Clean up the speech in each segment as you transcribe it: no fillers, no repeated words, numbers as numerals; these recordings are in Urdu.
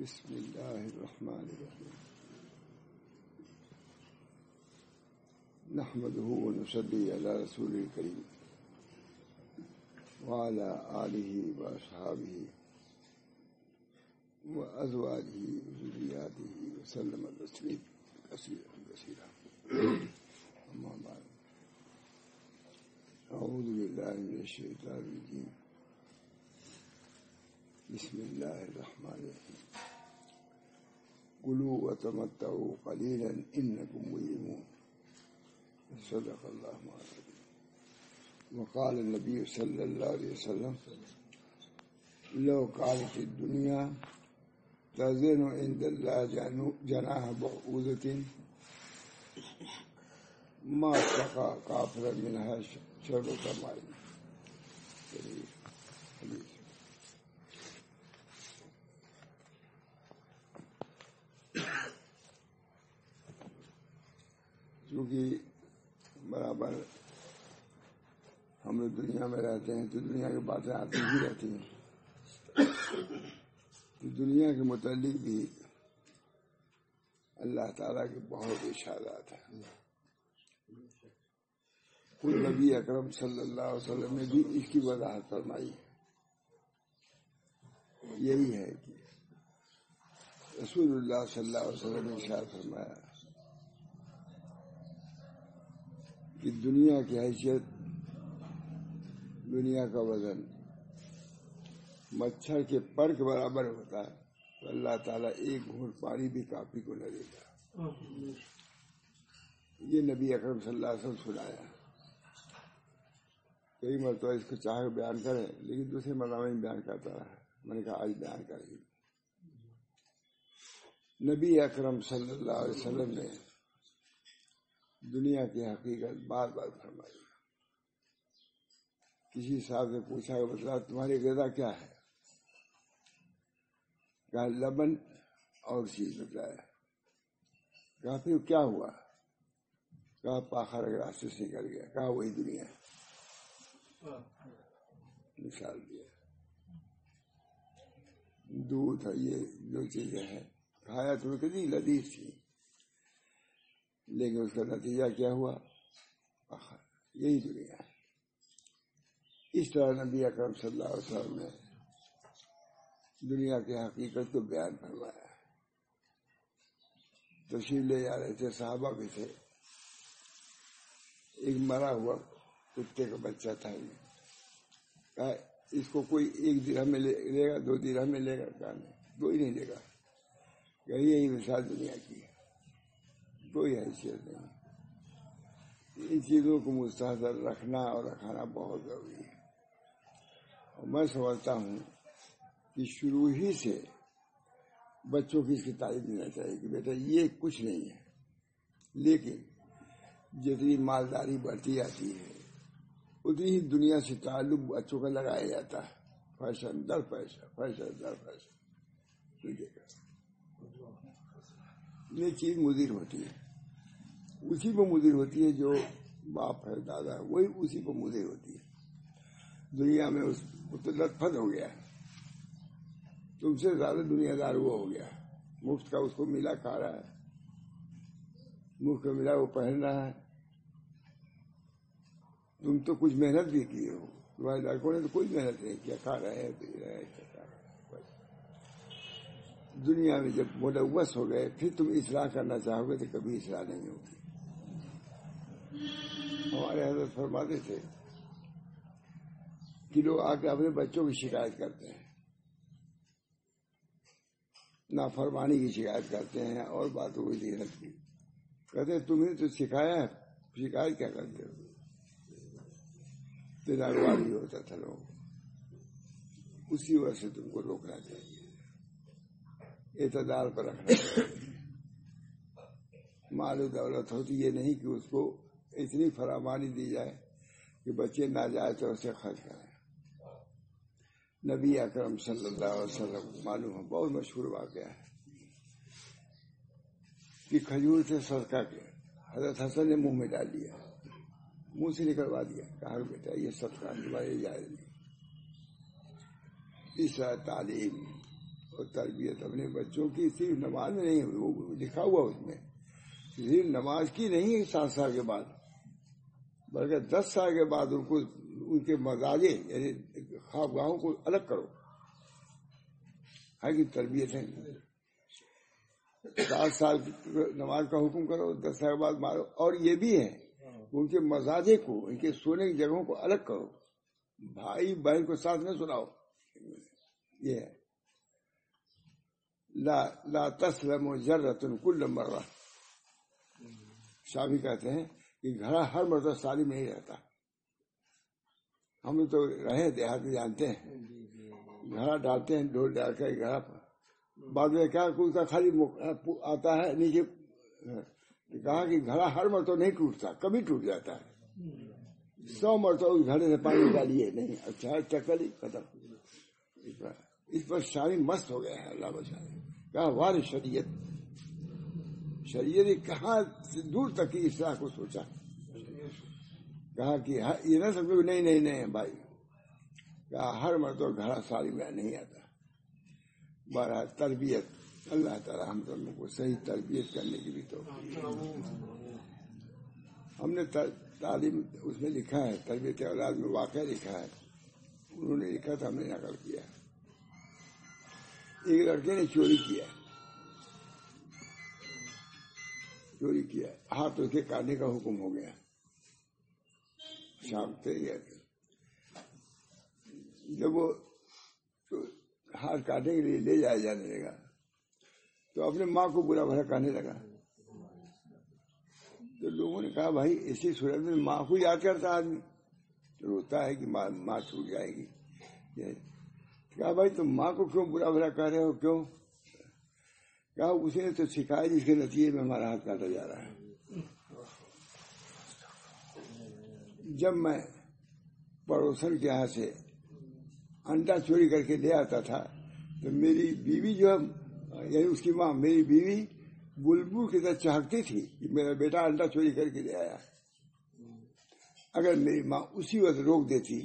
بسم اللہ الرحمن الرحیم نحمده ونصلي على رسول الكريم وعلى آله وأصحابه وأزواجه وذرياته وسلم تسليما كثيرا أما بعد أعوذ بالله من الشيطان الرجيم بسم الله الرحمن الرحيم كلوا وتمتعوا قليلا إنكم مجرمون صدق الله العظيم. وقال النبي صلى الله عليه وسلم لو كانت الدنيا تزن عند الله جناح بعوضة ما سقى كافرا منها شربة ماء. کیونکہ برابر ہم لوگ دنیا میں رہتے ہیں تو دنیا کی باتیں آتی ہی رہتی ہیں. تو دنیا کے متعلق بھی اللہ تعالیٰ کے بہت اشارات ہیں. خود نبی اکرم صلی اللہ علیہ وسلم نے بھی اس کی وضاحت فرمائی. یہی ہے کہ رسول اللہ صلی اللہ علیہ وسلم نے ارشاد فرمایا کہ دنیا کی حیثیت، دنیا کا وزن مچھر کے پر کے برابر ہوتا ہے تو اللہ تعالیٰ ایک گھونٹ پانی بھی کافی کو نہ دے گا. یہ نبی اکرم صلی اللہ علیہ وسلم سنایا. کئی مرتبہ اس کو چاہے بیان کریں لیکن دوسرے مضامین بیان کرتا رہا. میں نے کہا آج بیان کریں. نبی اکرم صلی اللہ علیہ وسلم نے دنیا کی حقیقت بار بار فرمائی. کسی صاحب سے پوچھا کہ بتلا تمہاری غذا کیا ہے؟ کہا لبن اور چیز بتلایا. کہا پھر کیا ہوا؟ کہا پاخر راستے سے نکل گیا. کہا وہی دنیا. مثال دیا. دودھ یہ جو چیزیں ہیں کھایا تمہیں کتنی لذیذ تھی لیکن اس کا نتیجہ کیا ہوا؟ یہی دنیا ہے. اس طرح نبی اکرم صلی اللہ علیہ وسلم نے دنیا کی حقیقت کو بیان فرمایا. تشریف لے جا رہے تھے صحابہ بھی تھے. ایک مرا ہوا کتے کا بچہ تھا. کہا اس کو کوئی 1 درہم میں لے گا، 2 درہم میں لے گا؟ کہا نہیں، کوئی نہیں لے گا. یہی مثال دنیا کی ہے. کوئی حیثیت نہیں. ان چیزوں کو مستحضر رکھنا اور رکھانا بہت ضروری ہے. اور میں سمجھتا ہوں کہ شروع ہی سے بچوں کی اس کی تعلیم دینا چاہیے کہ بیٹا یہ کچھ نہیں ہے. لیکن جتنی مالداری بڑھتی جاتی ہے اتنی ہی دنیا سے تعلق بچوں کا لگایا جاتا ہے. فیشن در پیسہ، فیشن در پیسہ. یہ چیز مضر ہوتی ہے. اسی کو مضر ہوتی ہے جو باپ ہے، دادا ہے، وہی اسی کو مضر ہوتی ہے. دنیا میں اس تو لطفت ہو گیا. تم سے زیادہ دنیا دار وہ ہو گیا. مفت کا اس کو ملا کھا رہا ہے، مفت کا ملا وہ پہن رہا ہے. تم تو کچھ محنت بھی کیے ہو. تمہارے لڑکوں نے تو کوئی محنت نہیں کیا، کھا رہے ہیں پی رہے ہیں. دنیا میں جب ملوث ہو گئے پھر تم اصلاح کرنا چاہو گے تو کبھی اصلاح نہیں ہوگی. ہمارے حضرت فرماتے تھے کہ لوگ آ کے اپنے بچوں کی شکایت کرتے ہیں، نافرمانی کی شکایت کرتے ہیں اور باتوں کی زینت کی. کہتے ہیں تمہیں تو سکھایا ہے، شکایت کیا کرتے ہو؟ تلاواری ہوتا تھا لوگ. اسی وجہ سے تم کو روکنا چاہیے، اعتدال پر رکھنا چاہیے. مال و دولت ہوتی یہ نہیں کہ اس کو اتنی فراوانی دی جائے کہ بچے ناجائز طور سے خرچ کریں. نبی اکرم صلی اللہ علیہ وسلم معلوم ہے بہت مشہور واقعہ ہے کہ کھجور سے صدقہ کے حضرت حسن نے منہ میں ڈال دیا، منہ سے نکلوا دیا. کہا بیٹا یہ صدقہ تمہارے جائز نہیں. تیسرا تعلیم اور تربیت اپنے بچوں کی صرف نماز میں نہیں، وہ لکھا ہوا اس میں صرف نماز کی نہیں ہے 7 سال کے بعد، بلکہ 10 سال کے بعد ان کو ان کے مزاجے یعنی خوابگاہوں کو الگ کرو، ہے کہ تربیت ہے۔ 7 سال نماز کا حکم کرو، 10 سال کے بعد مارو، اور یہ بھی ہے ان کے مزاجے کو، ان کے سونے کی جگہوں کو الگ کرو، بھائی بہن کو ساتھ میں سناؤ۔ یہ ہے لا تسلم ذرۃ کل مرہ، شافعی کہتے ہیں کہ گھڑا ہر مرتبہ سالم نہیں رہتا۔ ہم تو رہے دیہات میں جانتے ہیں، گھڑا ڈالتے ہیں ڈھول ڈال کر گھڑا پر، بعد میں کیا اس کا خالی آتا ہے نیچے، کہا کہ گھڑا ہر مرتبہ نہیں ٹوٹتا، کبھی ٹوٹ جاتا ہے، 100 مرتبہ اس گھڑے سے پانی ڈالیے نہیں، اچھا چکر ہی ختم۔ اس پر شامی مست ہو گیا ہے، اللہ بچائے۔ کہا وار شریعت کہاں سے دور تک کی اصلاح کو سوچا، کہا کہ یہ نہ سمجھو نہیں بھائی، کہا ہر مرتبہ گھڑا ساری میں نہیں آتا۔ بہرحال تربیت، اللہ تعالی ہم سب کو صحیح تربیت کرنے کی بھی توفیق۔ ہم نے تعلیم اس میں لکھا ہے، تربیت اولاد میں واقعہ لکھا ہے، انہوں نے لکھا تھا، ہم نے نقل کیا۔ ایک لڑکے نے چوری کیا، ہاتھ اس کے کاٹنے کا حکم ہو گیا، شام سے گیا تھا۔ جب وہ ہاتھ کاٹنے کے لیے لے جانے لگا تو اپنے ماں کو برا بھلا کہنے لگا۔ تو لوگوں نے کہا بھائی ایسی صورت میں ماں کو یاد کرتا آدمی تو روتا ہے کہ ماں چھوٹ جائے گی۔ کہا بھائی تم ماں کو کیوں برا بھلا کہہ رہے ہو، کیوں؟ کہا اس نے تو سکھایا جس کے نتیجے میں ہمارا ہاتھ کاٹا جا رہا ہے۔ جب میں پڑوسن کے یہاں سے انڈا چوری کر کے لے آتا تھا تو میری بیوی جو یعنی اس کی ماں، میری بیوی بلبل کی طرح چہکتی تھی کہ میرا بیٹا انڈا چوری کر کے لے آیا۔ اگر میری ماں اسی وقت روک دیتی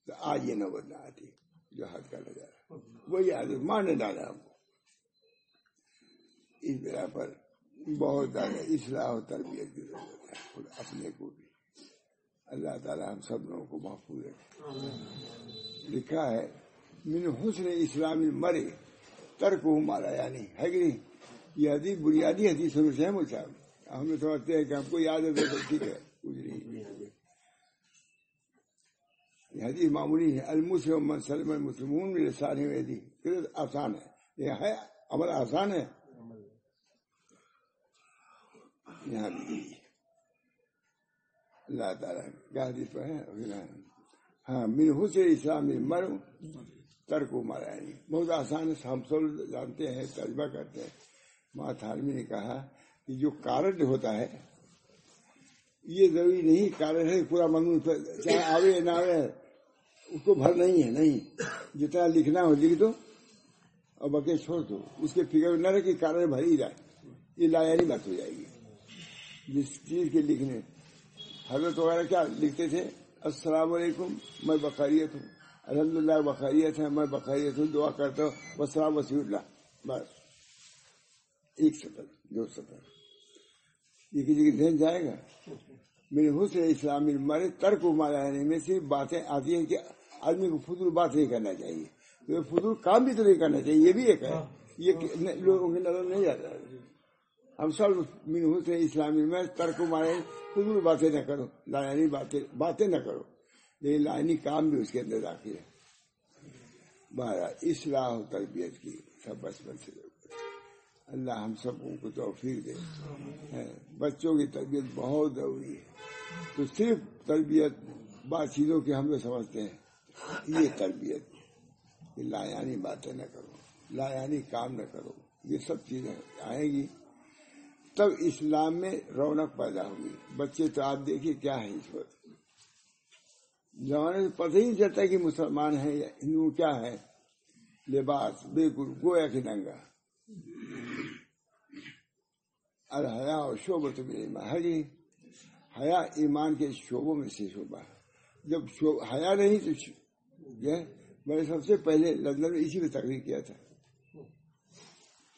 تو آج یہ نوبت نہ آتی جو ہاتھ کاٹا جا رہا ہے۔ وہی عادت ماں نے ڈالا ہم کو۔ اس بنا پر بہت زیادہ اصلاح و تربیت کی ضرورت ہے، اور اپنے کو بھی۔ اللہ تعالیٰ ہم سب لوگوں کو محفوظ رکھے۔ لکھا ہے من حسن اسلام المرء ترکہ ما لا یعنی، ہے کہ نہیں؟ یہ حدیث بنیادی حدیث میں سے ہے مصعب۔ ہم نے سمجھتے ہیں کہ ہم کو یاد ہے تو ٹھیک ہے، کچھ نہیں۔ یہ حدیث معمولی ہے، المسلم من سلم المسلمون من لسانہ و یدہ، آسان ہے، یہ ہے عمل آسان ہے۔ یہاں بھی اللہ تعالیٰ کا حدیث پر ہے، ہاں من حسن اسلام المرء ترکہ ما لا یعنی، بہت آسان ہے، ہم سب جانتے ہیں، تجربہ کرتے ہیں۔ ماں تھارمی نے کہا کہ جو کارڈ ہوتا ہے یہ ضروری نہیں کارڈ ہے پورا مضمون چاہے آوے نہ آوے اس کو بھر نہیں ہے، نہیں، جتنا لکھنا ہو لکھ دو اور بقیہ چھوڑ دو، اس کے فکر نہ رہے کہ کارڈ بھر ہی جائے، یہ لا یعنی بات ہو جائے گی۔ جس چیز کے لکھنے حضرت وغیرہ کیا لکھتے تھے، السلام علیکم میں بخیریت ہوں، الحمدللہ بخیریت ہے، میں بخیریت ہوں، دعا کرتا ہوں، والسلام وسیع اللہ، بس ایک سطر 2 سطر، یہ کسی کے ذہن جائے گا؟ میرے حسن اسلام المرء ترکہ ما لا یعنی میں صرف باتیں آتی ہیں کہ آدمی کو فضول بات نہیں کرنا چاہیے، تو فضول کام بھی تو نہیں کرنا چاہیے، یہ بھی ایک ہے، یہ لوگوں کی نظر نہیں جاتا ہے۔ ہم سب من حسن اسلام المرء ترکہ ما لا یعنی، فضول باتیں نہ کرو، لا یعنی باتیں نہ کرو، لیکن لا یعنی کام بھی اس کے اندر داخل ہے۔ بہرحال اصلاح و تربیت کی سب بچپن سے ضرورت ہے۔ اللہ ہم سب کو توفیق دے۔ بچوں کی تربیت بہت ضروری ہے، تو صرف تربیت بعض چیزوں کی ہم لوگ سمجھتے ہیں، یہ تربیت کہ لا یعنی باتیں نہ کرو، لا یعنی کام نہ کرو، یہ سب چیزیں آئیں گی تب اسلام میں رونق پیدا ہوگی۔ بچے تو آپ دیکھیے کیا ہے اس وقت زمانے سے پتہ ہی نہیں چلتا کہ مسلمان ہے یا ہندو، کیا ہے لباس بالکل گویا کہ ننگا۔ الحیا اور شعبۃ من ایمان، حیا ایمان کے شعبوں میں سے شعبہ ہے۔ جب حیا نہیں میں نے سب سے پہلے لندن میں اسی پہ تقریر کیا تھا.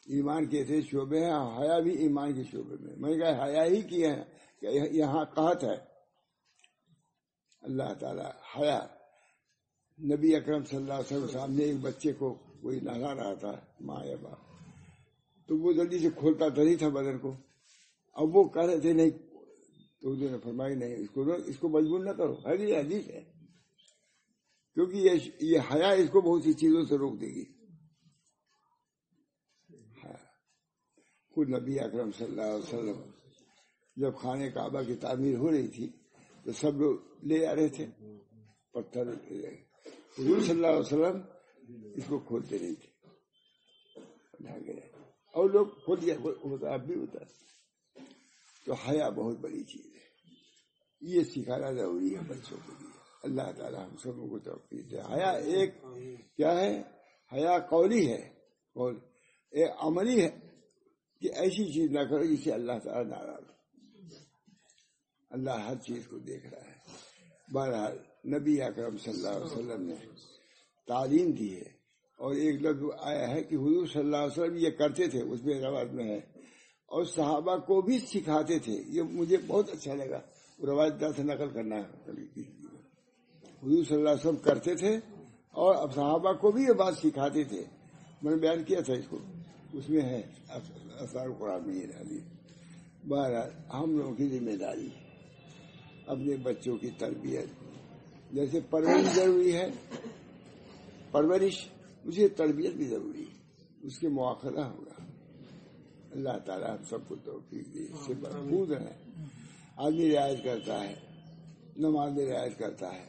ایمان کے تھے شعبے ہیں، حیا بھی ایمان کے شعبے میں نے کہا حیا ہی کیا ہے کہ یہاں قحط ہے. اللہ تعالیٰ حیا. نبی اکرم صلی اللہ علیہ وسلم سامنے ایک بچے کو کوئی نہلا رہا تھا، ماں یا باپ، تو وہ جلدی سے کھولتا تو نہیں تھا بدن کو. اب وہ کہہ رہے تھے نہیں، تو انہوں نے فرمائی نہیں، اس کو مجبور نہ کرو، حدیث ہے، کیونکہ یہ حیا اس کو بہت سی چیزوں سے روک دے گی. خود نبی اکرم صلی اللہ علیہ وسلم جب خانہ کعبہ کی تعمیر ہو رہی تھی تو سب لوگ لے آ رہے تھے پتھر. حضور صلی اللہ علیہ وسلم اس کو کھولتے نہیں تھے، اور لوگ کھول دیا ہوتا، اب بھی ہوتا. تو حیا بہت بڑی چیز ہے، یہ سکھانا ضروری ہے بچوں کے لیے. اللہ تعالیٰ ہم سب کو توفیق دے. حیا ایک کیا ہے؟ حیا قولی ہے، قول ایک عملی ہے کہ ایسی چیز نہ کرو جس سے اللہ تعالیٰ ناراض ہو. اللہ ہر چیز کو دیکھ رہا ہے. بہرحال نبی اکرم صلی اللہ علیہ وسلم نے تعلیم دی ہے، اور ایک لفظ آیا ہے کہ حضور صلی اللہ علیہ وسلم یہ کرتے تھے، اس میں روایت میں ہے، اور صحابہ کو بھی سکھاتے تھے. یہ مجھے بہت اچھا لگا، روایت سے نقل کرنا ہے. حضور صلی اللہ علیہ وسلم کرتے تھے اور اب صحابہ کو بھی یہ بات سکھاتے تھے. میں نے بیان کیا تھا اس کو، اس میں ہے اثار قرآن میں یہ حدیث. بہرحال ہم لوگوں کی ذمہ داری ہے اپنے بچوں کی تربیت. جیسے پرورش ضروری ہے، پرورش اسے تربیت بھی ضروری ہے، اس کے مواخذہ ہوگا. اللہ تعالیٰ ہم سب کو توفیق دے، اس سے بھرپور ہے. آدمی رعایت کرتا ہے، نماز میں رعایت کرتا ہے،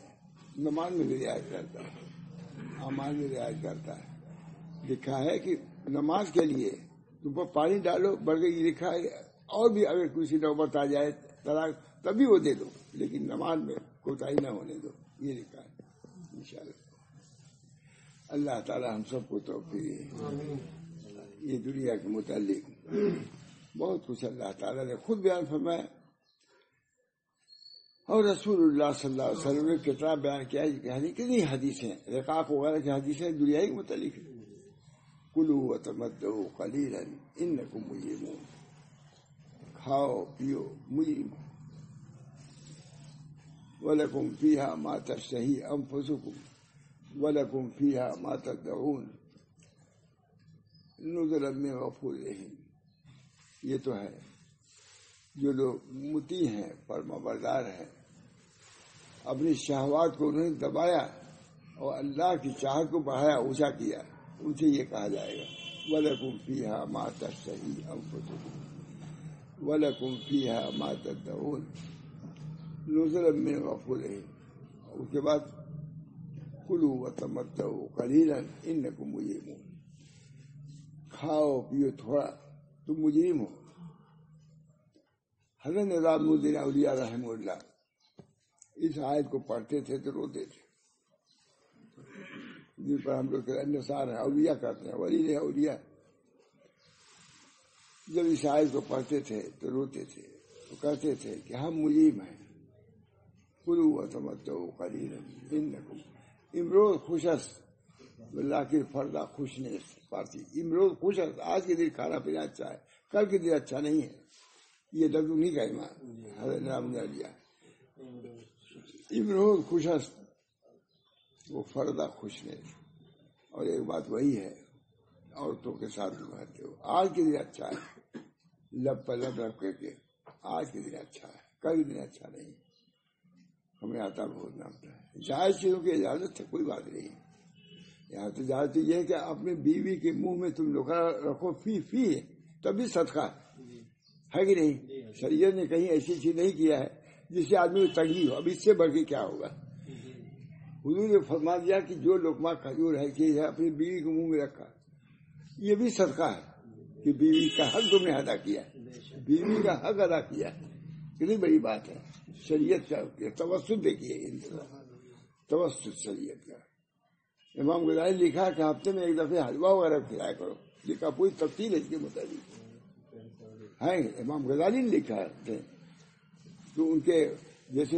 نماز میں بھی رعایت کرتا ہے، اعمال میں رعایت کرتا ہے. لکھا ہے کہ نماز کے لیے تم پر پانی ڈالو، بلکہ یہ لکھا ہے اور بھی اگر کسی نوبت آ جائے طلاق تبھی وہ دے دو، لیکن نماز میں کوتاہی نہ ہونے دو، یہ لکھا ہے. انشاءاللہ اللہ تعالی ہم سب کو توفیق دے. یہ دنیا کے متعلق بہت کچھ اللہ تعالیٰ نے خود بیان فرمایا، اور رسول اللہ صلی اللہ علیہ وسلم نے کتنا بیان کیا ہے. کتنی حدیثیں، رقاق وغیرہ کی حدیثیں دنیا کے متعلق ہیں. کلوا وتمتعوا قلیلا انکم مجرمون. کھاؤ پیو مجرم. وَلَكُمْ فِيهَا مَا تَشْتَهِي أَنفُسُكُمْ وَلَكُمْ فِيهَا مَا تَدَّعُونَ نُزُلًا مِّن غَفُورٍ رَحِيمٍ. یہ تو ہے جو لوگ مطیع ہیں، فرمانبردار ہیں، اپنی شہوات کو انہوں نے دبایا اور اللہ کی چاہت کو بڑھایا، اونچا کیا، ان سے یہ کہا جائے گا وَلَكُمْ فِيهَا مَا تَشْتَهِي أَنفُسُكُمْ وَلَكُمْ فِيهَا مَا تَدَّعُونَ نزلا من غفور رحیم. اس کے بعد کلوا وتمتعوا قلیلا انکم مجرمون. کھاؤ پیو تھوڑا، تم مجرم ہو. حضرت نظام الدین اولیاء رحمہ اللہ اس آیت کو پڑھتے تھے تو روتے تھے، جن پر ہم لوگ انصار ہیں، اولیاء کرتے ہیں، ولی اولیاء. جب اس آیت کو پڑھتے تھے تو روتے تھے، تو کہتے تھے کہ ہم مجرم ہیں. کلوا وتمتعوا قلیلا انکم. امروز خوش است، لیکن فردا خوش نہیں. فارسی امروز خوش است، آج کے دن کھانا پینا اچھا ہے، کل کے دن اچھا نہیں ہے. یہ لفظ نہیں کا ایمان حضرت نام نے لیا. امروز خوش است، وہ فردا خوش نہیں. اور ایک بات وہی ہے، عورتوں کے ساتھ رہتے ہو، آج کے دن اچھا ہے، لب پر لب رکھ کے آج کے دن اچھا ہے، کل دن اچھا نہیں. ہمیں آتا بہت نامتا ہے. جائز چیزوں کی اجازت ہے، کوئی بات نہیں. یہاں تو اجازت یہ ہے کہ اپنی بیوی کے منہ میں تم لوگ رکھو فی تبھی صدقہ ہے کہ نہیں. شریعت نے کہیں ایسی چیز نہیں کیا ہے جس سے آدمی کو تنگی ہو. اب اس سے بڑھ کے کیا ہوگا. حضور نے فرما دیا کہ جو لقمہ کھجور ہے چیز ہے اپنی بیوی کے منہ میں رکھا، یہ بھی صدقہ ہے کہ بیوی کا حق تم نے ادا کیا، بیوی کا حق ادا کیا. کتنی بڑی بات ہے. شریعت کا توسط دیکھیے، توسط شریعت کا. امام غزالی لکھا کہ ہفتے میں ایک دفعہ حلوہ وغیرہ کھلایا کرو. لکھا پوری تفصیل ہے اس کے مطابق ہے. امام غزالی نے لکھا ہے تو ان کے جیسے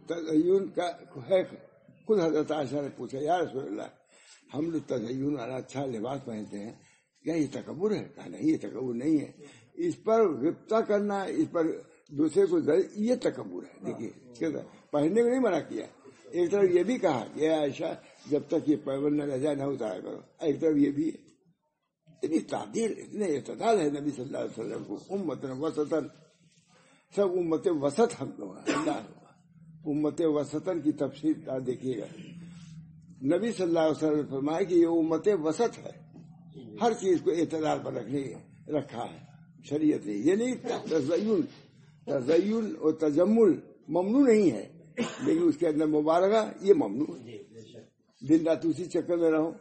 تدین کا ہے خود حضرت عائشہ نے پوچھا یا رسول اللہ ہم لوگ تزین والا اچھا لباس پہنتے ہیں، کیا یہ تکبر ہے؟ کہا نہیں یہ تکبر نہیں ہے، اس پر غبطہ کرنا، اس پر دوسرے کو یہ تکبر ہے۔ دیکھیے پہننے کو نہیں منع کیا، ایک طرف یہ بھی کہا کہ عائشہ جب تک یہ پیبند نہ رہ جائے نہ اتارا کرو، ایک طرف یہ بھی ہے۔ اتنی تعدیل، اتنے اعتدال ہے نبی صلی اللہ علیہ وسلم کو، امت وسطن، سب امت وسط ہم لوگ ہیں۔ اللہ امت وسطن کی تفسیر دیکھیے گا، نبی صلی اللہ علیہ وسلم نے فرمایا کہ یہ امت وسط ہے، ہر چیز کو اعتدال پر رکھا ہے شریعت نے۔ یہ نہیں تزین اور تجمل ممنوع نہیں ہے، لیکن اس کے اندر مبالغہ یہ ممنوع ہے۔ دن رات اسی چکر میں رہو،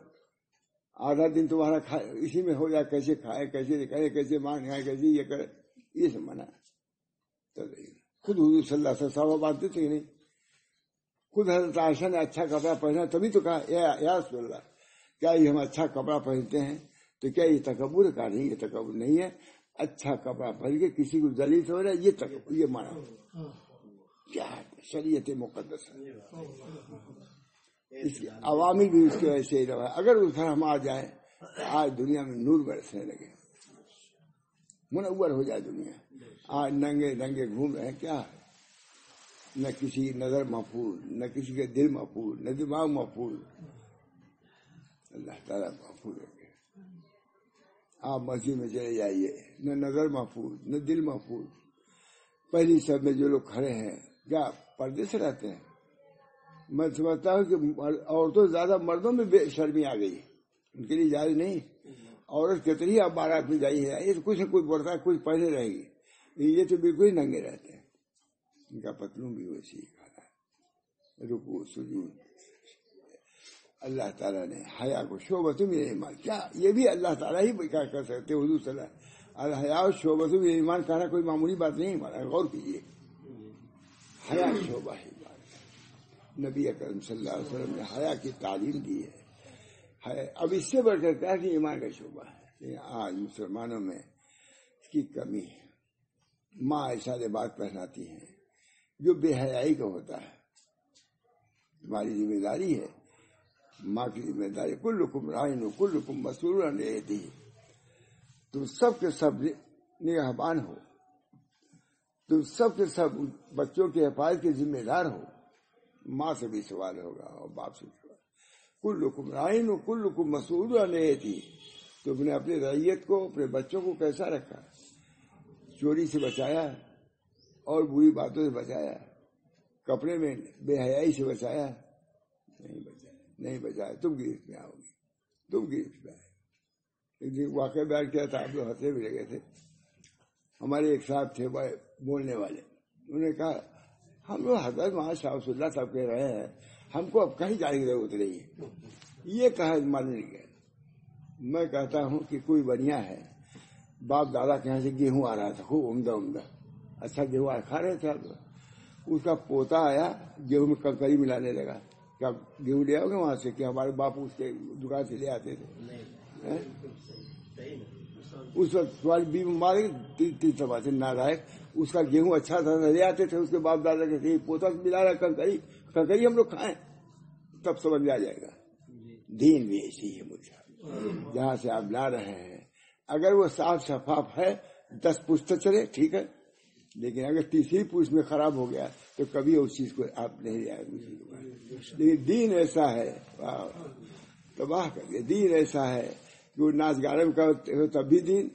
آدھا دن تمہارا اسی میں ہو جائے، کیسے کھائے، کیسے دکھائے، کیسے مانگے، کیسے یہ کرے، یہ سب منع ہے۔ خود حضور صلی اللہ علیہ وسلم صحابہ باندھتے تھے نہیں، خود حضرت عائشہ نے اچھا کپڑا پہنا، تبھی تو کہا یا رسول اللہ کیا یہ ہم اچھا کپڑا پہنتے ہیں تو کیا یہ تکبر؟ کہا نہیں یہ تکبر نہیں ہے، اچھا کپڑا پہن کے کسی کو ذلیل سمجھ رہا ہے یہ تکبر، یہ مانا کیا ہے؟ شریعت مقدس ہے، اس کی عوامی بھی اس کے ویسے ہی رہا۔ اگر اس پر ہم آ جائیں آج دنیا میں نور برسنے لگے، منور ہو جائے دنیا، آج ننگے ننگے گھوم رہے ہیں، کیا ہے؟ نہ کسی کی نظر محفوظ، نہ کسی کے دل محفوظ، نہ دماغ محفوظ، اللہ تعالیٰ محفوظ رکھے۔ آپ مسجد میں چلے جائیے، نہ نظر محفوظ نہ دل محفوظ۔ پہلی سب میں جو لوگ کھڑے ہیں کیا پردے سے رہتے ہیں؟ میں سمجھتا ہوں کہ عورتوں زیادہ مردوں میں بے شرمی آ گئی، ان کے لیے جائز نہیں۔ عورت کتنی آپ بارات میں جائیے، یہ کچھ نہ کچھ بڑھتا ہے، کچھ پہنے رہے گی، یہ تو بالکل ہی ننگے رہتے ہیں، ان کا پتلون بھی ویسے ہی کھانا ہے، رکوع سجود۔ اللہ تعالیٰ نے حیا کو شعبۃ من ایمان، کیا یہ بھی اللہ تعالیٰ ہی کیا کر سکتے؟ حضور صلی اللہ علیہ وسلم الحیا شعبۃ من ایمان کہنا کوئی معمولی بات نہیں، غور کیجیے، حیا شعبہ ہے۔ نبی اکرم صلی اللہ علیہ وسلم نے حیا کی تعلیم دی ہے، اب اس سے بڑھ کر کیا کہ ایمان کا شعبہ ہے۔ آج مسلمانوں میں اس کی کمی ہے۔ ماں ایسا لباس پہناتی ہیں جو بے حیائی کا ہوتا ہے، تمہاری ذمہ داری ہے، ماں کی ذمہ داری، کلکم راعٍ وکلکم مسئول عن رعیتہ، تم سب کے سب نگہبان ہو، تم سب کے سب بچوں کے حفاظت کے ذمہ دار ہو، ماں سے بھی سوال ہوگا اور باپ سے بھی سوال۔ کلکم راعٍ وکلکم مسئول عن رعیتہ، تم نے اپنی رعیت کو، اپنے بچوں کو کیسا رکھا؟ چوری سے بچایا اور بری باتوں سے بچایا، کپڑے میں بے حیائی سے بچایا؟ نہیں بچایا، تم گرفت میں آؤ گی، تم گرفت میں آئے۔ ایک دن واقعہ بیان کیا تھا، آپ لوگ ہنسنے بھی لگے تھے۔ ہمارے ایک صاحب تھے بولنے والے، انہوں نے کہا ہم لوگ حضرت محمد شاہ رسول اللہ صاحب کہہ رہے ہیں، ہم کو اب کہیں جانے کی ضرورت نہیں ہے، یہ کہا مان نہیں گیا۔ میں کہتا ہوں کہ کوئی بنیا ہے، باپ دادا کے یہاں سے گیہوں آ رہا تھا، خوب عمدہ اچھا گیہوں کھا رہے تھے، اس کا پوتا آیا گیہوں میں کنکری ملانے لگا۔ کیا گیہوں لے آؤ گے وہاں سے؟ کہ ہمارے باپ اس کے دکان سے لے آتے تھے؟ اس وقت تمہاری بیوی مارے تین سب آتے نالائق، اس کا گیہوں اچھا تھا لے آتے تھے، اس کے باپ دادا کے پوتا ملا رہا کنکری ہم لوگ کھائیں، تب سمجھ میں آ جائے گا۔ دین بھی ایسی ہے مجھے، جہاں سے آپ لا رہے ہیں اگر وہ صاف شفاف ہے 10 پوچھ تو چلے ٹھیک ہے، لیکن اگر تیسری پوچھ میں خراب ہو گیا تو کبھی اس چیز کو آپ نہیں لے آئے۔ لیکن دین ایسا ہے تباہ کر دیا، دین ایسا ہے کہ وہ ناچ گانے میں کرو تب بھی دین،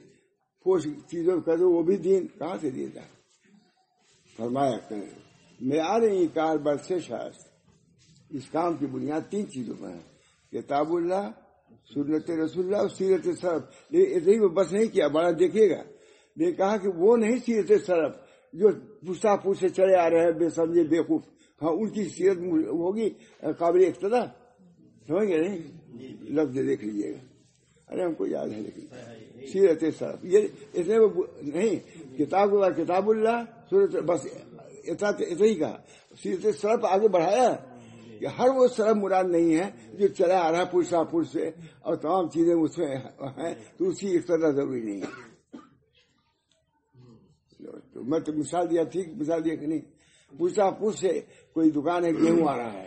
پوچھ چیزوں میں کرو وہ بھی دین، کہاں سے دین تھا؟ فرمایا معیار کار برسے شاید اس کام کی بنیاد 3 چیزوں پر ہے، کتاب اللہ، سنت رسول اللہ اور سیرت سرف۔ لیکن وہ بس نہیں کیا، بڑا دیکھیے گا، نے کہا کہ وہ نہیں سیرت سرف جو پوچھا پوچھ سے چلے آ رہے ہیں بے سمجھے بیوقوف، ہاں ان کی سیرت ہوگی قابل اقتدا، سمجھ گئے نہیں؟ لفظ دیکھ لیجیے گا، ارے ہم کو یاد ہے، لیکن سیرت سرف یہ اس نے نہیں، کتاب اللہ سورت، بس اتنا ہی کہا، سیرت سرف آگے بڑھایا کہ ہر وہ سرف مراد نہیں ہے جو چلا آ رہا پور سے اور تمام چیزیں اس میں ہیں، تو اسی اقتدا ضروری نہیں ہے۔ میں تو مثال دیا، ٹھیک مثال دیا کہ نہیں؟ پور سے کوئی دکان ہے، گیہوں آ رہا ہے،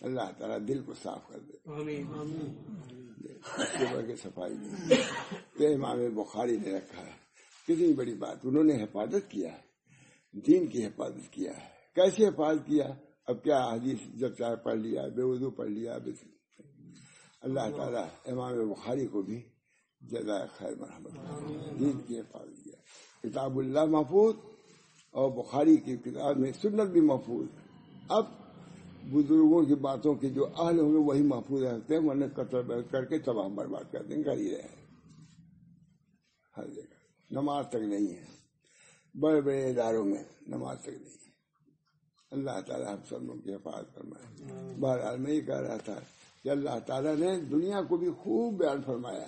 اللہ تعالیٰ دل کو صاف کر دے، کے صفائی نہیں کہ امام بخاری نے رکھا ہے، کتنی بڑی بات، انہوں نے حفاظت کیا ہے، دین کی حفاظت کیا ہے. کیسے حفاظت کیا؟ اب کیا حدیث جب چاہے پڑھ لیا، بے وضو پڑھ لیا. اللہ تعالیٰ امام بخاری کو بھی جزائے خیر مرحمت، دین کی حفاظت کیا. کتاب اللہ محفوظ اور بخاری کی کتاب میں سنت بھی محفوظ. اب بزرگوں کی باتوں کے جو اہل ہوں گے وہی محفوظ رہتے ہیں، ورنہ قتل کر کے تباہ برباد کر دیں، کر ہی رہے ہیں ہر جگہ. نماز تک نہیں ہے، بڑے بڑے اداروں میں نماز تک نہیں ہے. اللہ تعالیٰ ہم سب لوگوں کی حفاظت فرمائے. بہرحال میں یہ کہہ رہا تھا کہ اللہ تعالیٰ نے دنیا کو بھی خوب بیان فرمایا،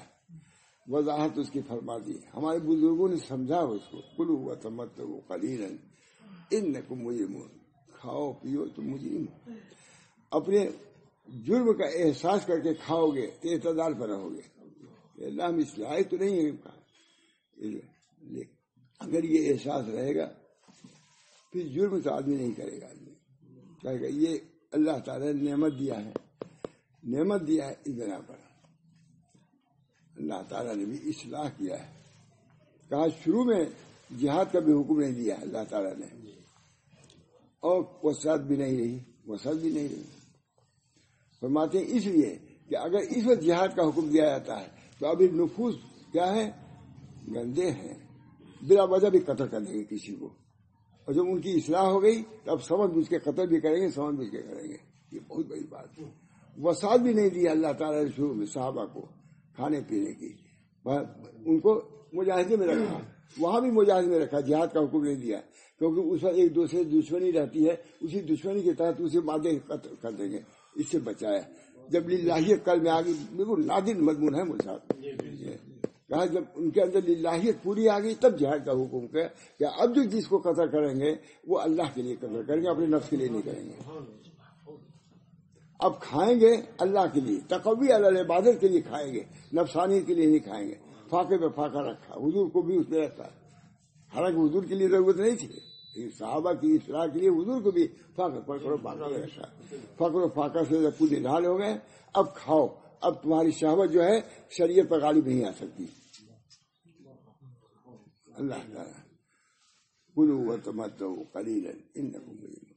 وضاحت اس کی فرما دی. ہمارے بزرگوں نے سمجھا اس کو، کلوا وتمتعوا قلیلا انکم مجرمون، کھاؤ پیو تم مجرم. اپنے جرم کا احساس کر کے کھاؤ گے تو اعتدال پر رہو گے. اللہ ہم اس لائق تو نہیں ہے، اگر یہ احساس رہے گا پھر جرم تو آدمی نہیں کرے گا. آدمی کہے گا یہ اللہ تعالیٰ نے نعمت دیا ہے اس بنا پر. اللہ تعالیٰ نے بھی اصلاح کیا ہے. کہا شروع میں جہاد کا بھی حکم نہیں دیا اللہ تعالیٰ نے، اور وسعت بھی نہیں رہی. فرماتے ہیں اس لیے کہ اگر اس وقت جہاد کا حکم دیا جاتا ہے تو ابھی نفوس کیا ہے، گندے ہیں، بلا وجہ بھی قتل کر دیں گے کسی کو. اور جب ان کی اصلاح ہو گئی تو اب سمجھ بوجھ کے قتل بھی کریں گے، سمجھ بوجھ کے کریں گے. یہ بہت بڑی بات ہے. وسعت بھی نہیں دیا اللہ تعالیٰ نے شروع میں صحابہ کو کھانے پینے کی. ان کو مجاہدے میں رکھا، وہاں بھی مجاہدے میں رکھا، جہاد کا حکم نہیں دیا، کیونکہ اس وقت ایک دوسرے دشمنی رہتی ہے، اسی دشمنی کے تحت اسے مادے قتل کر دیں گے. اس سے بچایا. جب للہیت کل میں آگئی، بالکل نادر مضمون ہے مجھے کہا، جب ان کے اندر للہیت پوری آ گئی تب جہاد کا حکم کیا کہ اب جو جس کو قتل کریں گے وہ اللہ کے لیے قتل کریں گے، اپنے نفس کے لیے نہیں کریں گے. اب کھائیں گے اللہ کے لیے، تقوی علی العبادت کے لیے کھائیں گے، نفسانیت کے لیے نہیں کھائیں گے. فاقے پہ فاقہ رکھا، حضور کو بھی اس میں رکھا. حالانکہ حضور کے لیے ضرورت نہیں تھی، صحابہ کی اصلاح کے لیے حضور کو بھی فاقہ میں رکھا. فقر و فاقہ سے جب پورے نال ہو گئے، اب کھاؤ. اب تمہاری شہوت جو ہے شریعت پر غالب نہیں آ سکتی. اللہ تعالیٰ کلوا وتمتعوا قلیلا انکم مجرمون.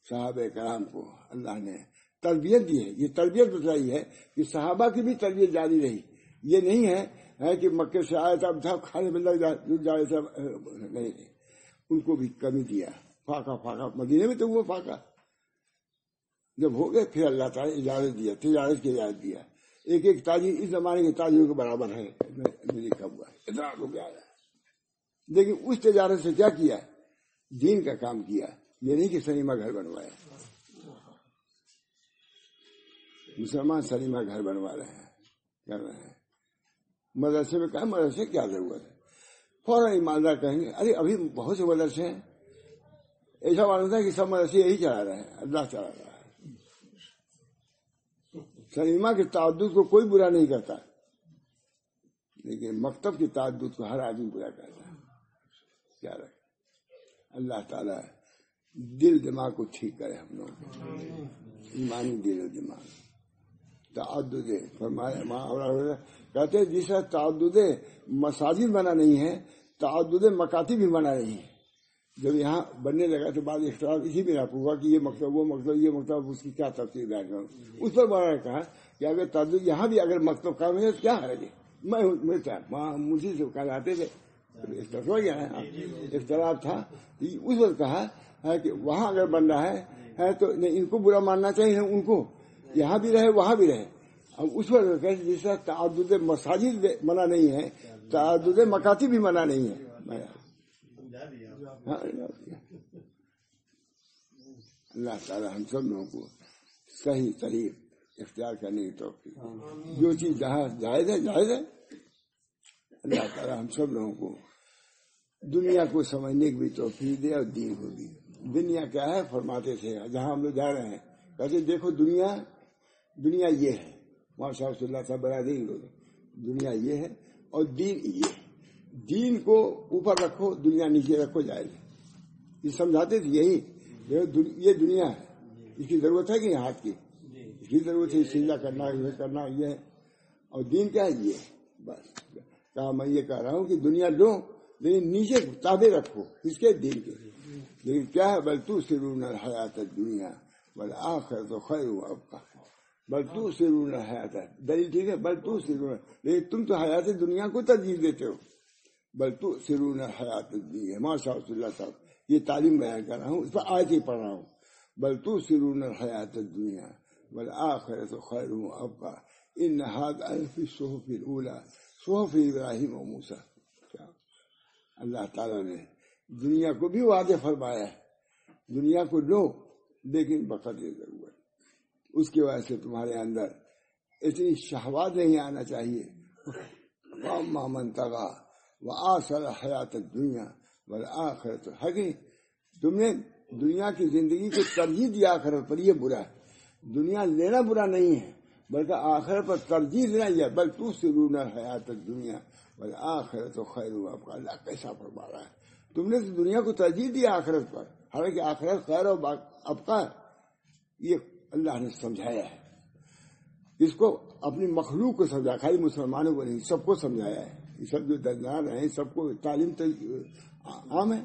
صحابہ کرام کو اللہ نے تربیت دی ہے. یہ تربیت بتائی ہے کہ صحابہ کی بھی تربیت جاری رہی. یہ نہیں ہے کہ مکے سے آیا تھا اب تھا کھانے میں لگ جائے تھا، نہیں، ان کو بھی کمی دیا. فاقہ مدینے میں تو وہ فاقہ جب ہو گئے پھر اللہ تعالیٰ اجازت دیا، تجارت کی اجازت دیا. ایک تاجر اس زمانے کے تاجروں کے برابر ہے، لکھا ہوا ہے، اتنا روپیہ آیا. لیکن اس تجارت سے کیا کیا؟ دین کا کام کیا. یہ نہیں کہ سنیما گھر بنوایا. مسلمان سنیما گھر بنوا رہے ہیں، کر رہے ہیں. مدرسے میں کہا مدرسے کیا ضرورت ہے؟ فوراً ایماندار کہیں گے ارے ابھی بہت سے مدرسے ہیں. ایسا معلوم ہے کہ سب مدرسے یہی چلا رہے ہیں، اللہ چلا رہا ہے. سنیما کے تعدد کو کوئی برا نہیں کرتا، لیکن مکتب کی تعدد کو ہر آدمی برا کرتا ہے. کیا رکھ اللہ تعالیٰ دل دماغ کو ٹھیک کرے ہم لوگ، ایمانی دل و دماغ. تعدد فرمایا کہتے ہیں جس طرح تعدد مساجد بنا نہیں ہے، تعدد مکاتب بھی بنا نہیں ہے. جب یہاں بننے لگا تو بعض اختلاف اسی بنا پر ہوا کہ یہ مکتب وہ مکتب یہ مکتب، اس کی کیا تفصیل بیان کروں. اس پر بڑا کہا کہ اگر تعدد یہاں بھی اگر مکتب کام ہے تو کیا ہے؟ میں مجھے سے کہلاتے تھے، اختلاف تھا. اس وقت کہا ہے کہ وہاں اگر بن رہا ہے تو ان کو برا ماننا چاہیے، ان کو یہاں بھی رہے وہاں بھی رہے. اب اس وقت جس طرح تعدد مساجد منع نہیں ہے، تعدد مکاتب بھی منع نہیں ہے. اللہ تعالی ہم سب لوگوں کو صحیح طریق اختیار کرنے کی توفیق. جو چیز جائز ہے جائز ہے. اللہ تعالی ہم سب لوگوں کو دنیا کو سمجھنے کی بھی توفیق دے اور دین کو بھی. دنیا کیا ہے فرماتے تھے جہاں ہم لوگ جا رہے ہیں، کہتے دیکھو دنیا یہ ہے. ماشاء اللہ صاحب بنا دیں لوگ، دنیا یہ ہے اور دین یہ ہے. دین کو اوپر رکھو، دنیا نیچے رکھو، جائز. یہ سمجھاتے تھے یہی، یہ دنیا ہے، اس کی ضرورت ہے کہ نہیں ہاتھ کی. ہی ضرورت ہے سجدہ کرنا یہ کرنا یہ ہے. اور دین کیا ہے یہ بس کہا میں یہ کہہ رہا ہوں کہ دنیا دو لیکن نیچے تابع رکھو اس کے دین کے. لیکن کیا ہے بل تؤثرون الحیات الدنیا والآخرۃ خیر وابقیٰ. بل تؤثرون الحیات دلیل ٹھیک ہے بل تؤثرون لیکن تم تو حیات دنیا کو ترجیح دیتے ہو. بل تؤثرون الحیات الدنیا ماشاء اللہ صاحب یہ تعلیم بیان کر رہا ہوں اس پر آیت ہی پڑھ رہا ہوں. بل تؤثرون الحیات الدنیا والآخرۃ خیر وابقیٰ ان ھذا لفی الصحف الاولی صحف ابراہیم و موسیٰ. اللہ تعالیٰ نے دنیا کو بھی واضح فرمایا ہے دنیا کو لو لیکن بقدر ضرورت. اس کی وجہ سے تمہارے اندر اتنی شہوات نہیں آنا چاہیے. وَأَمَّا مَن طَغَىٰ وَآثَرَ الْحَيَاةَ الدُّنْيَا وَالْآخِرَةُ حَقِيقَةٌ. تم نے دنیا کی زندگی کو ترجیح دیا آخرت پر یہ برا ہے. دنیا لینا برا نہیں ہے بلکہ آخرت پر ترجیح دینا یہ. بل تؤثرون الحیاۃ الدنیا والآخرۃ خیر وابقیٰ. اللہ کیسا فرما رہا ہے تم نے تو دنیا کو ترجیح دیا آخرت پر حالانکہ آخرت خیر و ابقیٰ یہ اللہ نے سمجھایا ہے. اس کو اپنی مخلوق کو سمجھایا خالی مسلمانوں کو نہیں سب کو سمجھایا ہے. یہ سب جو درمیان ہیں سب کو تعلیم عام ہے.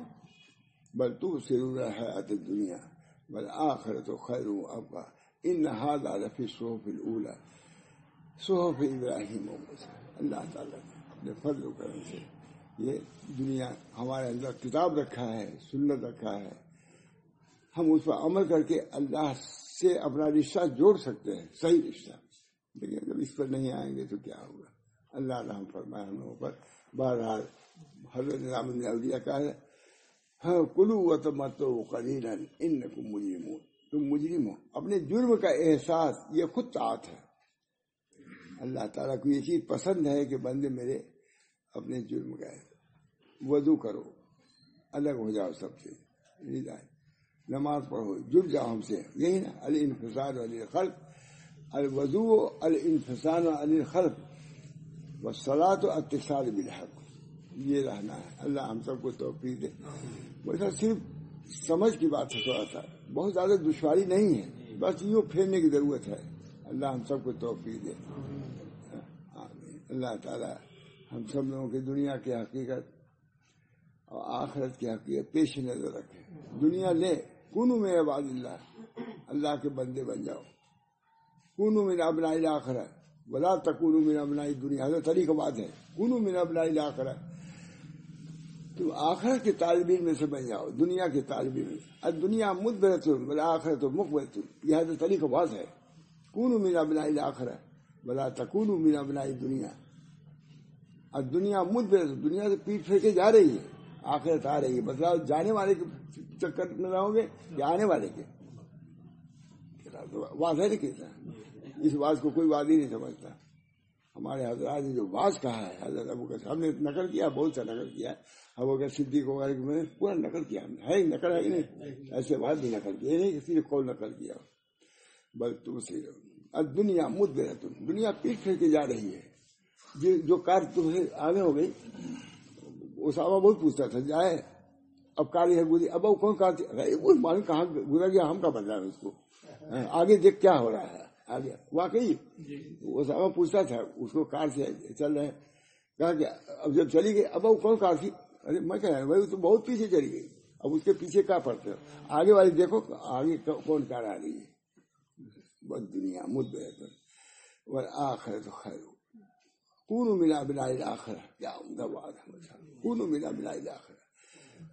بل تؤثرون الحیاۃ الدنیا والآخرۃ خیر وابقیٰ ان ھذا لفی الصحف الاولی صحف ابراہیم و موسیٰ. اللہ تعالیٰ نے اپنے فضل و کرم سے یہ دنیا ہمارے اندر کتاب رکھا ہے سنت رکھا ہے. ہم اس پر عمل کر کے اللہ سے اپنا رشتہ جوڑ سکتے ہیں صحیح رشتہ. لیکن جب اس پر نہیں آئیں گے تو کیا ہوگا. اللہ رحم فرمائے ہم لوگوں پر. بہرحال حضرت نظام الدین اولیاء کا ہے ہاں کلوا وتمتعوا قلیلا انکم مجرمون. تم مجرم ہو. اپنے جرم کا احساس یہ خود طاعت ہے. اللہ تعالیٰ کو یہ چیز پسند ہے کہ بندے میرے اپنے جرم کا وضو کرو الگ ہو جاؤ سب سے نماز پڑھو جڑ جاؤ ہم سے. یہی نا الانفصال عن الخلق الوضو الانفصال عن الخلق والصلاۃ اتصال بالحق. یہ رہنا ہے. اللہ ہم سب کو توفیق دے. ویسا صرف سمجھ کی بات ہے تھوڑا سا بہت زیادہ دشواری نہیں ہے بس یوں پھیرنے کی ضرورت ہے. اللہ ہم سب کو توفیق دے. اللہ تعالی ہم سب لوگوں کی دنیا کی حقیقت اور آخرت کی حقیقت پیش نظر رکھے. دنیا لے کونوا من عباد اللہ اللہ کے بندے بن جاؤ. کونوا من ابناء الآخرہ ولا تکونوا من ابناء الدنیا. حضرت طریقہ بات ہے کونوا من ابناء الآخرہ. تو آخرت کے طالب علم میں سے بن جاؤ دنیا کے طالب علم. الدنیا مدبرۃ والآخرۃ مقبلۃ. یہ حضرت طریقہ بات ہے کونوا من ابناء الآخرہ ولا تکونوا من ابناء الدنیا. الدنیا مدبرۃ دنیا سے پیٹ پھیر کے جا رہی ہے آخرت آ رہی ہے. مطلب جانے والے کے چکر میں رہو گے یا آنے والے کے. واضح نہیں کہتا اس بات کو کوئی وادی نہیں سمجھتا. ہمارے حضرات نے جو باز کہا ہے حضرت ابو بکر ہم نے نقل کیا بہت سا نقل کیا. ابو بکر صدیق وغیرہ میں پورا نقل کیا ہم نے. ہے نقل ہے کہ نہیں ایسے بات بھی نقل کیا یہ نہیں کہ صرف قول نقل کیا. بل تؤثرون الدنیا مدبرۃ دنیا پیٹ پھیر کے جا رہی ہے. جو کار تمہیں آگے ہو گئی اسامہ بہت پوچھتا تھا جائے اب کار یہ گزری اب وہ کون کار تھی وہ معلوم کہاں گزر گیا ہم کا بدلا ہے اس کو آگے دیکھ کیا ہو رہا ہے آگے. واقعی اسامہ پوچھتا تھا اس کو کار سے چل رہے کہا کہ اب جب چلی گئی اب وہ کون کار تھی. ارے میں کہہ رہا ہوں بھائی تو بہت پیچھے چلی گئی اب اس کے پیچھے کیا پڑتے ہو آگے والی دیکھو آگے کون کار آ رہی ہے. بس دنیا مدبرۃ والآخرۃ خیر. کونوا من ابناء الآخرہ. کیا عمدہ بات ہے. کونوا من ابناء الآخرہ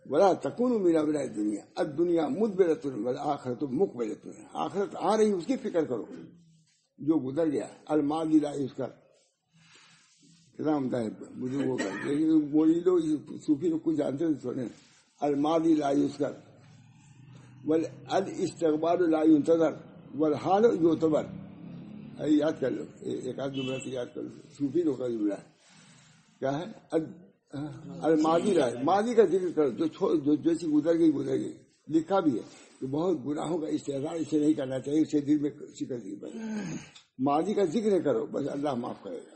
ولا تکونوا من ابناء الدنیا. الدنیا مدبرۃ والآخرۃ مقبلۃ. آخرت آ رہی اس کی فکر کرو جو گزر گیا. الماضی لا یذکر. کتنا عمدہ ہے بزرگوں کا. لیکن وہی لوگ صوفی لوگ کچھ جانتے ہیں سونے الماضی لا یذکر والاستقبال لا ينتظر والحال یعتبر. یاد کر لو ایک آدھ جملہ سے یاد کر لو. صوفی لوگ کا جملہ کیا ہے الماضی رہے ماضی کا ذکر کرو جو جیسی گزر گئی. لکھا بھی ہے کہ بہت گناہوں کا استحضار اسے نہیں کرنا چاہیے اسے دل میں شکست بنے. ماضی کا ذکر کرو بس اللہ معاف کرے گا.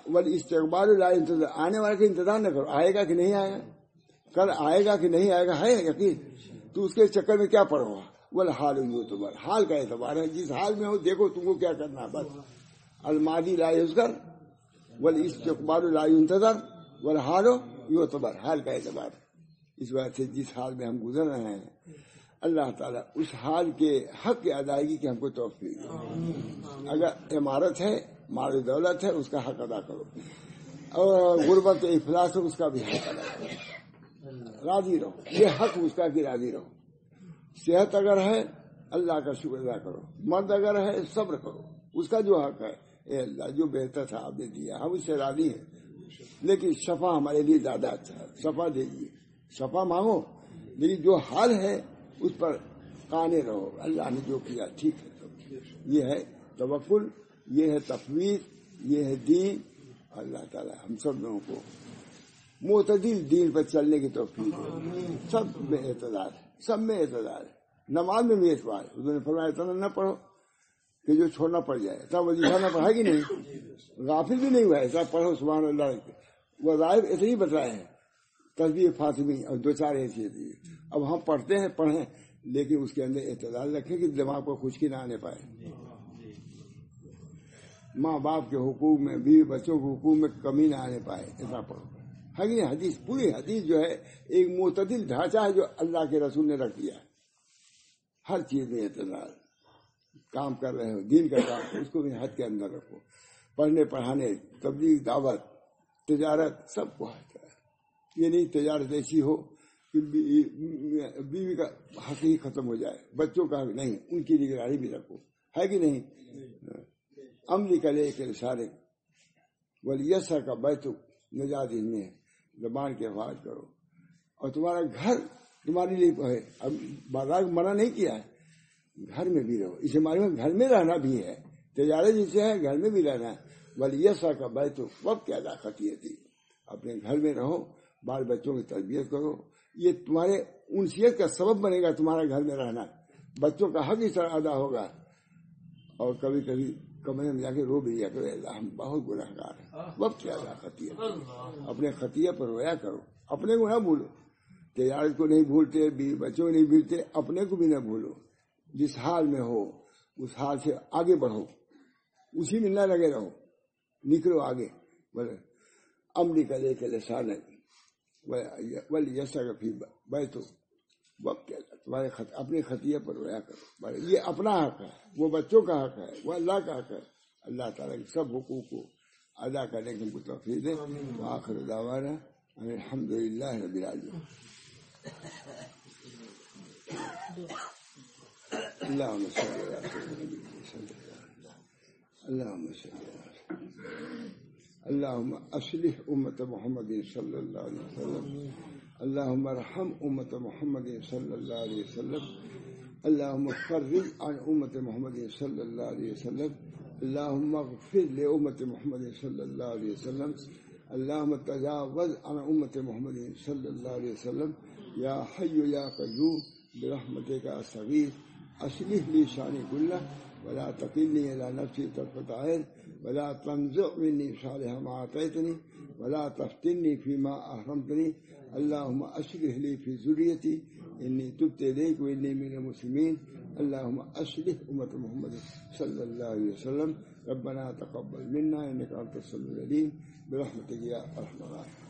والاستقبال لا انتظار. آنے والے کا انتظار نہ کرو آئے گا کہ نہیں آئے گا کل آئے گا کہ نہیں آئے گا ہے یقین تو اس کے چکر میں کیا پڑو گا. والحال یعتبر، حال کا اعتبار ہے، جس حال میں ہو دیکھو تم کو کیا کرنا ہے بس. الماضی لا یذکر والاستقبال لا ينتظر والحال یعتبر، حال کا اعتبار. اس وجہ سے جس حال میں ہم گزر رہے ہیں اللہ تعالیٰ اس حال کے حق کی ادائیگی کی ہم کو توفیق دے. اگر عمارت ہے، مال دولت ہے، اس کا حق ادا کرو، اور غربت افلاس ہے اس کا بھی حق ادا کرو، راضی رہو، یہ حق اس کا کہ راضی رہو. صحت اگر ہے اللہ کا شکر ادا کرو، مرد اگر ہے صبر کرو، اس کا جو حق ہے اے اللہ جو بہتر تھا آپ نے دیا، ہم اس سے راضی ہیں، لیکن شفا ہمارے لیے زیادہ اچھا ہے، شفا دیجیے، شفا مانگو، لیکن جو حال ہے اس پر قانے رہو، اللہ نے جو کیا ٹھیک ہے. یہ ہے توکل، یہ ہے تفویض، یہ ہے دین. اللہ تعالی ہم سب لوگوں کو معتدل دین پر چلنے کی توفیق دے. سب میں اعتدال ہے، سب میں اعتدال ہے، نماز میں بھی اعتبار ہے. انہوں نے فرمایا اتنا نہ پڑھو کہ جو چھوڑنا پڑ جائے، اتنا وظیفہ نہ پڑھا کہ نہیں، غافل بھی نہیں ہوا ہے، اتنا پڑھو سبحان اللہ. وظائف اتنی بتائے ہیں، تسبیح فاطمی اور دو چار ایسی ہوتی ہے. اب ہم پڑھتے ہیں پڑھیں، لیکن اس کے اندر اعتدال رکھیں کہ دماغ کو خشکی نہ آنے پائے. ماں باپ کے حقوق میں، بیوی بچوں کے حقوق میں کمی نہ آنے پائے، اتنا پڑھو. یہ حدیث، پوری حدیث جو ہے ایک معتدل ڈھانچہ ہے جو اللہ کے رسول نے رکھ دیا ہے. ہر چیز میں اعتدال. کام کر رہے ہو دین کا کام، اس کو بھی حد کے اندر رکھو. پڑھنے پڑھانے، تبلیغ، دعوت، تجارت، سب کو حد ہے. یہ نہیں تجارت ایسی ہو کہ بیوی کا حق ہی ختم ہو جائے، بچوں کا حق نہیں، ان کی نگرانی بھی رکھو، ہے کہ نہیں. عملی کا لے کے سارے ولیسا کا بیت نجات میں زبان کے حفاظ کرو، اور تمہارا گھر تمہارے لیے ہے. اب بازار منع نہیں کیا ہے، گھر میں بھی رہو. اسے معلوم ہے گھر میں رہنا بھی ہے، تجارت جسے ہے گھر میں بھی رہنا ہے. ولیسا کا بیت وقت کی علاقت یہ تھی، اپنے گھر میں رہو، بال بچوں کی تربیت کرو. یہ تمہارے انسیت کا سبب بنے گا تمہارا گھر میں رہنا. بچوں کا حق اس طرح ادا ہوگا. اور کبھی کبھی کمرے میں جا کے رو بھی لیا کرو، اللہ ہم بہت گنہگار ہیں، وقت کی علاقت یہ. اپنے خطیہ پر رویا کرو، اپنے کو نہ بھولو. تجارت کو نہیں بھولتے، بیوی بچوں کو نہیں بھولتے، اپنے کو بھی نہ بھولو. جس حال میں ہو اس حال سے آگے بڑھو، اسی میں نہ لگے رہو، نکلو آگے. بولے عملی کا لے کے لسان ولیسا کا پھر بیٹھو وقت کیا تمہارے اپنے خطیہ پر رویا کرو. یہ اپنا حق ہے، وہ بچوں کا حق ہے، وہ اللہ کا حق ہے. اللہ تعالیٰ کے سب حقوق کو ادا کرنے کی ہم کو توفیق دے. آخر دعوانا الحمدللہ رب العالمین. اللهم صل على سيدنا اللهم صل على اللهم اصلح امة محمد صلى الله عليه وسلم. اللهم ارحم امة محمد صلى الله عليه وسلم. اللهم فرج عن امة محمد صلى الله عليه وسلم. اللهم اغفر لامة محمد صلى الله عليه وسلم. اللهم تجاوز عن امة محمد صلى الله عليه وسلم. يا حي يا قيوم برحمتك استغيث. اصلح لي شاني كله ولا تكلني الى نفسي طرفة عين ولا تنزع مني صالح ما اعطيتني ولا تفتني فيما احرمتني. اللهم اصلح لي في ذريتي اني تبت اليك واني من المسلمين. اللهم اصلح امة محمد صلى الله عليه وسلم. ربنا تقبل منا انك انت السميع العليم برحمتك يا ارحم الراحمين.